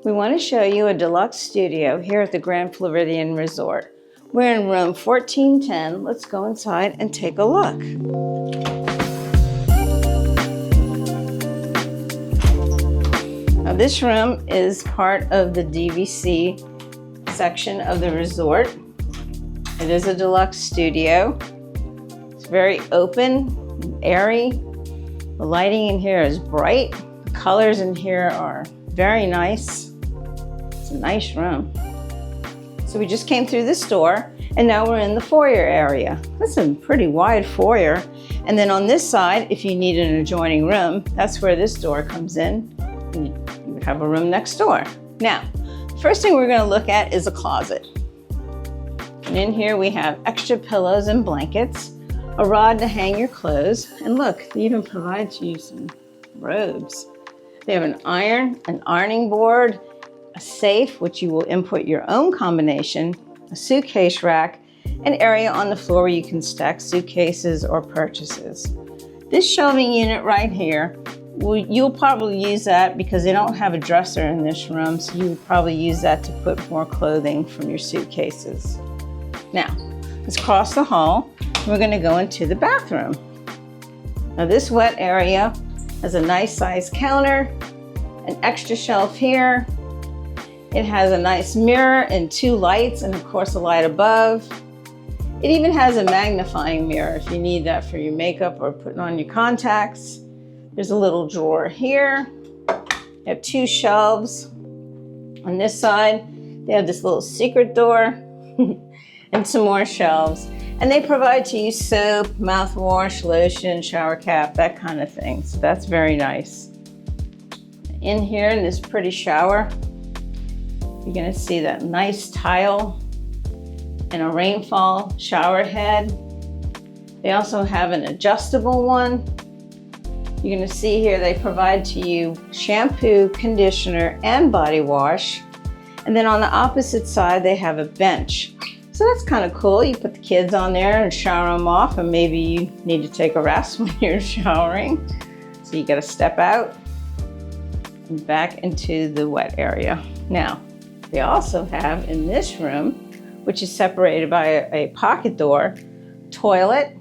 We want to show you a deluxe studio here at the Grand Floridian Resort. We're in room 1410. Let's go inside and take a look. Now this room is part of the DVC section of the resort. It is a deluxe studio. It's very open, airy. The lighting in here is bright. The colors in here are very nice. It's a nice room. So we just came through this door and now we're in the foyer area. That's a pretty wide foyer. And then on this side, if you need an adjoining room, that's where this door comes in. And you would have a room next door. Now, the first thing we're going to look at is a closet. And in here we have extra pillows and blankets, a rod to hang your clothes, and look, they even provide you some robes. They have an ironing board, a safe, which you will input your own combination, a suitcase rack, an area on the floor where you can stack suitcases or purchases. This shelving unit right here, you'll probably use that because they don't have a dresser in this room, so you would probably use that to put more clothing from your suitcases. Now, let's cross the hall. We're going to go into the bathroom. Now this wet area has a nice sized counter, an extra shelf here. It has a nice mirror and two lights and of course a light above. It even has a magnifying mirror if you need that for your makeup or putting on your contacts. There's a little drawer here. You have two shelves. On this side, they have this little secret door and some more shelves. And they provide to you soap, mouthwash, lotion, shower cap, that kind of thing. So that's very nice. In here in this pretty shower, you're gonna see that nice tile and a rainfall shower head. They also have an adjustable one. You're gonna see here they provide to you shampoo, conditioner, and body wash. And then on the opposite side, they have a bench. So that's kind of cool. You put the kids on there and shower them off, and maybe you need to take a rest when you're showering. So you gotta step out and back into the wet area. Now, they also have in this room, which is separated by a pocket door, toilet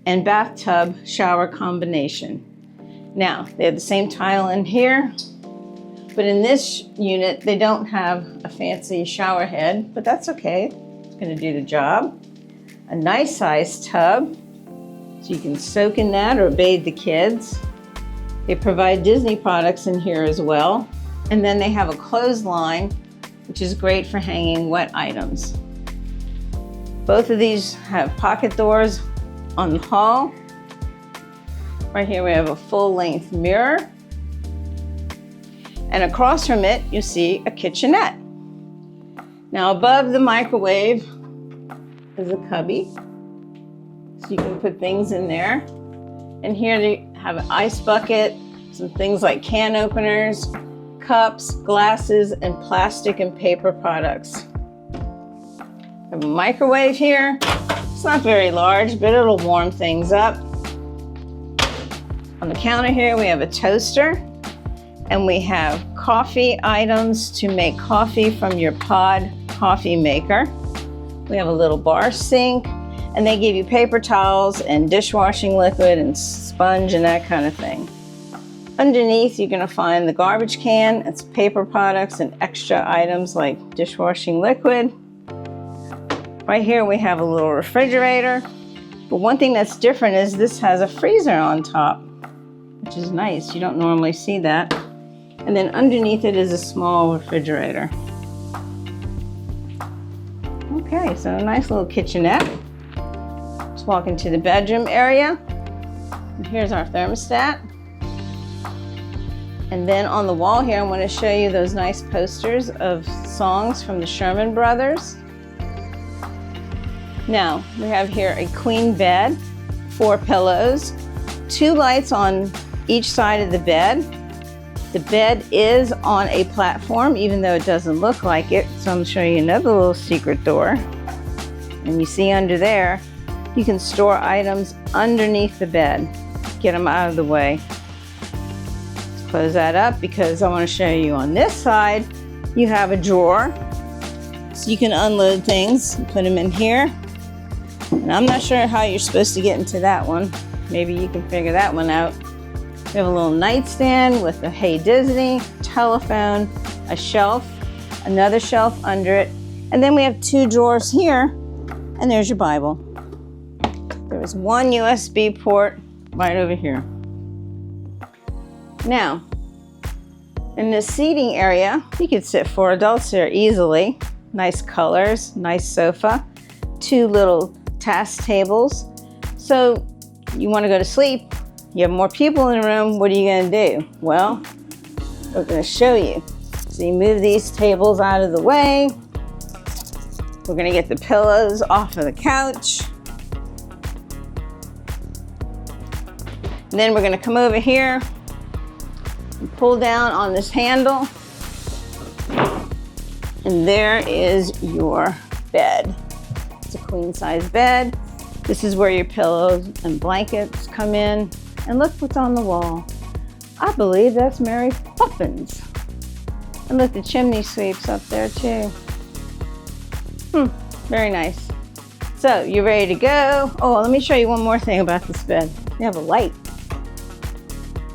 and bathtub shower combination. Now, they have the same tile in here, but in this unit, they don't have a fancy shower head, but that's okay. It's gonna do the job. A nice sized tub, so you can soak in that or bathe the kids. They provide Disney products in here as well. And then they have a clothesline, which is great for hanging wet items. Both of these have pocket doors on the hall. Right here we have a full-length mirror. And across from it, you see a kitchenette. Now above the microwave is a cubby, so you can put things in there. And here they have an ice bucket, some things like can openers, cups, glasses, and plastic and paper products. We have a microwave here. It's not very large, but it'll warm things up. On the counter here, we have a toaster, and we have coffee items to make coffee from your pod coffee maker. We have a little bar sink, and they give you paper towels and dishwashing liquid and sponge and that kind of thing. Underneath, you're gonna find the garbage can. It's paper products and extra items like dishwashing liquid. Right here, we have a little refrigerator. But one thing that's different is this has a freezer on top, which is nice. You don't normally see that. And then underneath it is a small refrigerator. Okay, so a nice little kitchenette. Let's walk into the bedroom area. And here's our thermostat. And then on the wall here, I want to show you those nice posters of songs from the Sherman Brothers. Now, we have here a queen bed, 4 pillows, 2 lights on each side of the bed. The bed is on a platform, even though it doesn't look like it. So I'm going to show you another little secret door. And you see under there, you can store items underneath the bed. Get them out of the way. Let's close that up because I want to show you on this side, You have a drawer, so you can unload things and put them in here. And I'm not sure how you're supposed to get into that one. Maybe you can figure that one out. We have a little nightstand with a Hey Disney, telephone, a shelf, another shelf under it, and then we have 2 drawers here, and there's your Bible. There is one USB port right over here. Now, in the seating area, you could sit 4 adults here easily. Nice colors, nice sofa, 2 little task tables. So you want to go to sleep, you have more people in the room, what are you going to do? Well, we're going to show you. So you move these tables out of the way. We're going to get the pillows off of the couch. And then we're going to come over here and pull down on this handle. And there is your bed. It's a queen size bed. This is where your pillows and blankets come in. And look what's on the wall. I believe that's Mary Poppins. And look, the chimney sweeps up there too. Very nice. So you're ready to go. Oh, let me show you one more thing about this bed. You have a light.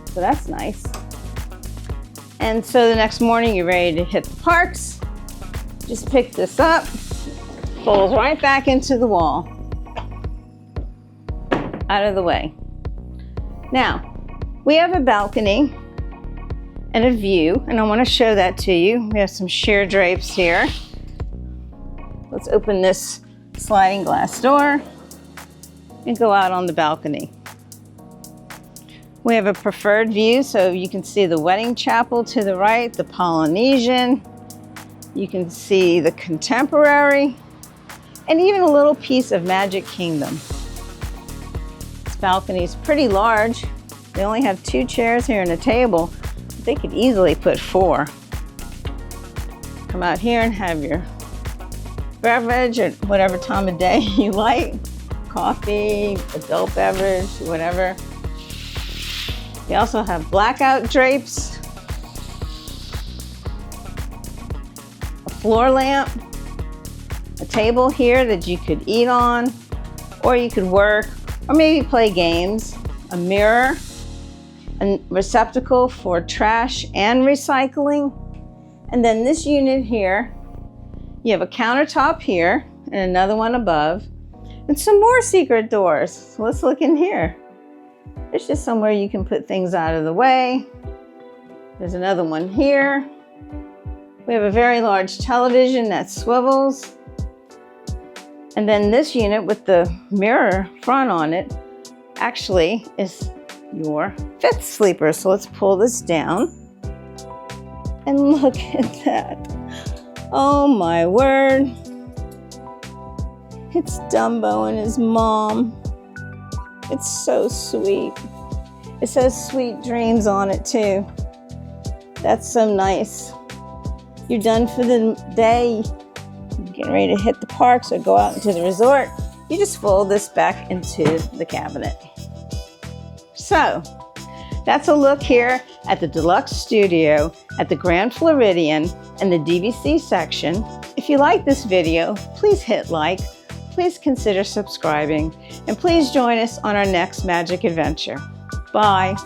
So that's nice. And so the next morning you're ready to hit the parks. Just pick this up, folds right back into the wall. Out of the way. Now, we have a balcony and a view, and I want to show that to you. We have some sheer drapes here. Let's open this sliding glass door and go out on the balcony. We have a preferred view, so you can see the wedding chapel to the right, the Polynesian. You can see the contemporary, and even a little piece of Magic Kingdom. This balcony is pretty large. They only have 2 chairs here and a table. They could easily put 4. Come out here and have your beverage at whatever time of day you like. Coffee, adult beverage, whatever. They also have blackout drapes, a floor lamp, a table here that you could eat on, or you could work, or maybe play games, a mirror, a receptacle for trash and recycling. And then this unit here, you have a countertop here and another one above, and some more secret doors. So let's look in here. There's just somewhere you can put things out of the way. There's another one here. We have a very large television that swivels. And then this unit with the mirror front on it actually is your 5th sleeper. So let's pull this down. And look at that. Oh my word. It's Dumbo and his mom. It's so sweet. It says sweet dreams on it too. That's so nice. You're done for the day. You're getting ready to hit the parks or go out into the resort. You just fold this back into the cabinet. So that's a look here at the Deluxe Studio at the Grand Floridian and the DVC section. If you like this video, please hit like. Please consider subscribing, and please join us on our next magic adventure. Bye.